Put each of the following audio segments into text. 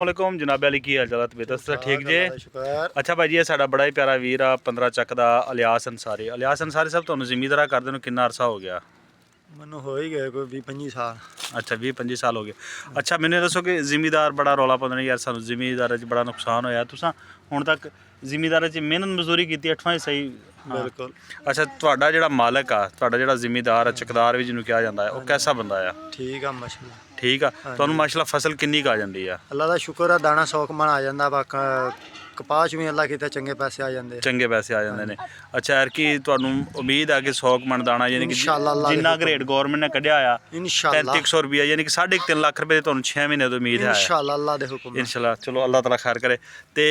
ਵਾਲੇਕੁਮ ਜਨਾਬ ਅਲੀ ਕੀ ਹਾਲ ਚਾਲ ਤਬੀਅਤ ਸਰ ਠੀਕ ਜੇ ਸ਼ੁਕਰ। ਅੱਛਾ ਭਾਈ ਜੀ ਇਹ ਸਾਡਾ ਬੜਾ ਹੀ ਪਿਆਰਾ ਵੀਰ ਆ 15 ਚੱਕ ਦਾ ਇਲਿਆਸ ਅੰਸਾਰੀ ਸਾਹਿਬ ਤੁਹਾਨੂੰ ਜ਼ਿਮੀਂਦਾਰਾ ਕਰਦੇ ਨੂੰ ਕਿੰਨਾ ਅਰਸਾ ਹੋ ਗਿਆ? ਮੈਨੂੰ ਹੋ ਹੀ ਗਏ ਕੋਈ 20-25 ਸਾਲ। ਅੱਛਾ 20-25 ਸਾਲ ਹੋ ਗਏ। ਅੱਛਾ ਮੈਨੂੰ ਇਹ ਦੱਸੋ ਕਿ ਜ਼ਿਮੀਂਦਾਰ ਬੜਾ ਰੌਲਾ ਪਾਉਂਦੇ ਨੇ ਯਾਰ ਸਾਨੂੰ ਜ਼ਿਮੀਂਦਾਰਾਂ 'ਚ ਬੜਾ ਨੁਕਸਾਨ ਹੋਇਆ। ਤੁਸੀਂ ਹੁਣ ਤੱਕ ਜ਼ਿਮੀਂਦਾਰਾਂ 'ਚ ਮਿਹਨਤ ਮਜ਼ਦੂਰੀ ਕੀਤੀ 8ਵਾਂ ਹੀ ਸਹੀ। ਬਿਲਕੁਲ। ਅੱਛਾ ਤੁਹਾਡਾ ਜਿਹੜਾ ਮਾਲਕ ਆ ਤੁਹਾਡਾ ਜਿਹੜਾ ਜ਼ਿਮੀਂਦਾਰ ਆ ਚੱਕਦਾਰ ਵੀ ਜਿਹਨੂੰ ਕਿਹਾ ਜਾਂਦਾ ਹੈ ਉਹ ਕੈਸਾ ਬੰਦਾ ਆ? ਠੀਕ ਆ ਮਾਸ਼ਾਅੱਲਾ। ਠੀਕ ਆ ਤੁਹਾਨੂੰ ਮਾਸ਼ਾਅੱਲਾ ਫਸਲ ਕਿੰਨੀ ਕੁ ਆ ਜਾਂਦੀ ਆ? ਅੱਲਾ ਦਾ ਸ਼ੁਕਰ ਆ ਦਾਣਾ 100 ਮਣ ਆ ਜਾਂਦਾ ਬਾਕਾ ਕਪਾਹ ਵੀ ਅੱਲਾ ਕਿਤੇ ਚੰਗੇ ਪੈਸੇ ਆ ਜਾਂਦੇ। ਚੰਗੇ ਪੈਸੇ ਆ ਜਾਂਦੇ ਨੇ। ਅੱਛਾ ਯਾਰ ਕੀ ਤੁਹਾਨੂੰ ਉਮੀਦ ਆ ਕਿ 100 ਮਣ ਦਾਣਾ ਯਾਨੀ ਕਿ ਜਿੰਨਾ ਗ੍ਰੇਡ ਗਵਰਨਮੈਂਟ ਨੇ ਕੱਢਿਆ ਆ ਇਨਸ਼ਾਅੱਲਾ 3300 ਰੁਪਿਆ ਯਾਨੀ ਕਿ 3.5 ਲੱਖ ਰੁਪਏ ਤੁਹਾਨੂੰ 6 ਮਹੀਨੇ ਦੀ ਉਮੀਦ ਹੈ ਇਨਸ਼ਾਅੱਲਾ ਅੱਲਾ ਦੇ ਹੁਕਮ ਨਾਲ। ਇਨਸ਼ਾਅੱਲਾ ਚਲੋ ਅੱਲਾਹ ਤਾਲਾ ਖੈਰ ਕਰੇ। ਤੇ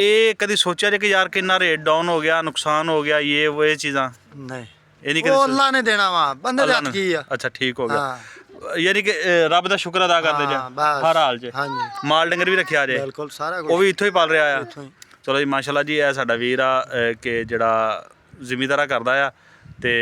ਇਹ ਕਦੀ ਸੋਚਿਆ ਜੇ ਕਿ ਯਾਰ ਕਿੰਨਾ ਰੇਟ ਡਾਊਨ ਹੋ ਗਿਆ ਨੁਕਸਾਨ ਹੋ ਗਿਆ ਉਹ ਇਹ ਚੀਜ਼ਾਂ ਨਹੀਂ ਇਹ ਨਹੀਂ ਉਹ ਅੱਲਾ ਨੇ ਦੇਣਾ ਵਾ ਬੰਦੇ ਦੇ ਹੱਥ ਕੀ ਆ। ਅੱਛਾ ਠੀਕ ਹੋ ਗਿਆ ਯਾਨੀ ਕਿ ਰੱਬ ਦਾ ਸ਼ੁਕਰ ਅਦਾ ਕਰਦੇ ਜੇ ਹਰ ਹਾਲ 'ਚ। ਹਾਂਜੀ ਮਾਲ ਡੰਗਰ ਵੀ ਰੱਖਿਆ ਜੇ? ਬਿਲਕੁਲ ਸਾਰਾ ਕੁਝ ਉਹ ਵੀ ਇੱਥੋਂ ਹੀ ਪਾਲ ਰਿਹਾ ਆ? ਇੱਥੋਂ ਹੀ। ਚਲੋ ਜੀ ਮਾਸ਼ਾਅੱਲਾ ਜੀ ਇਹ ਸਾਡਾ ਵੀਰ ਆ ਕਿ ਜਿਹੜਾ ਜ਼ਿਮੀਂਦਾਰਾ ਕਰਦਾ ਆ ਤੇ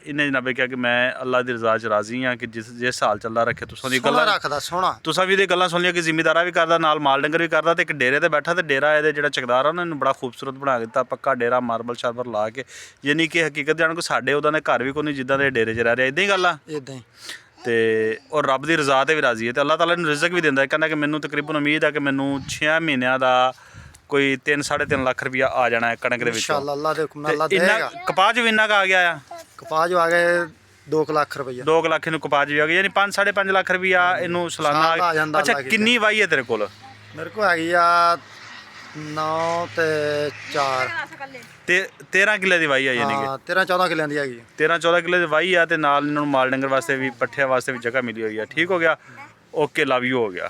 ਇਹਨੇ ਜਨਾਬੇ ਕਿਹਾ ਕਿ ਮੈਂ ਅੱਲਾ ਦੀ ਰਜ਼ਾ 'ਚ ਰਾਜ਼ੀ ਹਾਂ ਕਿ ਜਿਸ ਹਾਲ ਚੱਲਦਾ ਰੱਖੇ। ਤੁਸੀਂ ਦੀ ਗੱਲਾਂ ਰੱਖਦਾ ਸੋਹਣਾ ਤੁਸੀਂ ਵੀ ਇਹਦੀ ਗੱਲਾਂ ਸੁਣ ਲਿਆ ਕਿ ਜ਼ਿਮੀਂਦਾਰਾ ਵੀ ਕਰਦਾ ਨਾਲ ਮਾਲ ਡੰਗਰ ਵੀ ਕਰਦਾ ਤੇ ਇੱਕ ਡੇਰੇ ਤੇ ਬੈਠਾ ਤੇ ਡੇਰਾ ਇਹਦੇ ਜਿਹੜਾ ਚੱਕਦਾਰ ਆ ਉਹਨਾਂ ਨੂੰ ਬੜਾ ਖੂਬਸੂਰਤ ਬਣਾ ਕੇ ਦਿੱਤਾ ਪੱਕਾ ਡੇਰਾ ਮਾਰਬਲ ਸ਼ਾਰਬਲ ਲਾ ਕੇ ਯਾਨੀ ਕਿ ਹਕੀਕਤ ਜਾਣ ਕੋ ਸਾਡੇ ਉਹਦਾ ਨੇ ਘਰ ਵੀ ਕੋਈ ਨਹੀਂ ਜਿੱਦਾਂ ਦੇ ਡੇਰੇ 'ਚ ਰਹਿ ਰਿਹਾ। ਇੱਦਾਂ ਹੀ ਗੱਲ ਆ ਇਦਾਂ ਹੀ। ਤੇ ਔਰ ਰੱਬ ਦੀ ਰਜ਼ਾ ਤੇ ਵੀ ਰਾਜ਼ੀ ਹੈ ਤੇ ਅੱਲਾਹ ਤਾਲਾ ਨੂੰ ਰਿਜ਼ਕ ਵੀ ਦਿੰਦਾ। ਕਹਿੰਦਾ ਕਿ ਮੈਨੂੰ ਤਕਰੀਬਨ ਉਮੀਦ ਹੈ ਕਿ ਮੈਨੂੰ 6 ਮਹੀਨਿਆਂ ਦਾ ਕੋਈ 3-3.5 ਲੱਖ ਰੁਪਇਆ ਆ ਜਾਣਾ ਹੈ ਕਣਕ ਦੇ ਵਿੱਚ। ਇਨਸ਼ਾਅੱਲਾ ਅੱਲਾ ਦੇ ਹੁਕਮ ਨਾਲ ਅੱਲਾ ਦੇਗਾ। ਕਪਾਹ 'ਚ ਵੀ ਇੰਨਾ ਕੁ ਆ ਗਿਆ ਆ? ਕਪਾਹ ਜੋ ਆ ਗਏ 2 ਲੱਖ ਰੁਪਈਆ। 2 ਲੱਖ ਇਹਨੂੰ ਕਪਾਹ 'ਚ ਵੀ ਆ ਗਿਆ ਯਾਨੀ 5-5.5 ਲੱਖ ਰੁਪਇਆ ਇਹਨੂੰ ਸਾਲਾਨਾ ਆ ਜਾਂਦਾ। ਅੱਛਾ ਕਿੰਨੀ ਵਾਹੀ ਹੈ ਤੇਰੇ ਕੋਲ? ਮੇਰੇ ਕੋਲ ਹੈਗੀ ਆ 9 ਤੇ 4 ਤੇ 13 ਕਿੱਲੇ ਦੀ ਵਾਹੀ ਆ ਯਾਨੀ ਕਿ 13-14 ਕਿੱਲਿਆਂ ਦੀ ਹੈਗੀ। 13-14 ਕਿੱਲੇ ਦੀ ਵਾਹੀ ਆ ਤੇ ਨਾਲ ਇਹਨਾਂ ਨੂੰ ਮਾਲ ਡੰਗਰ ਵਾਸਤੇ ਵੀ ਪੱਠਿਆਂ ਵਾਸਤੇ ਵੀ ਜਗ੍ਹਾ ਮਿਲੀ ਹੋਈ ਆ। ਠੀਕ ਹੋ ਗਿਆ ਓਕੇ ਲਵ ਯੂ ਹੋ ਗਿਆ।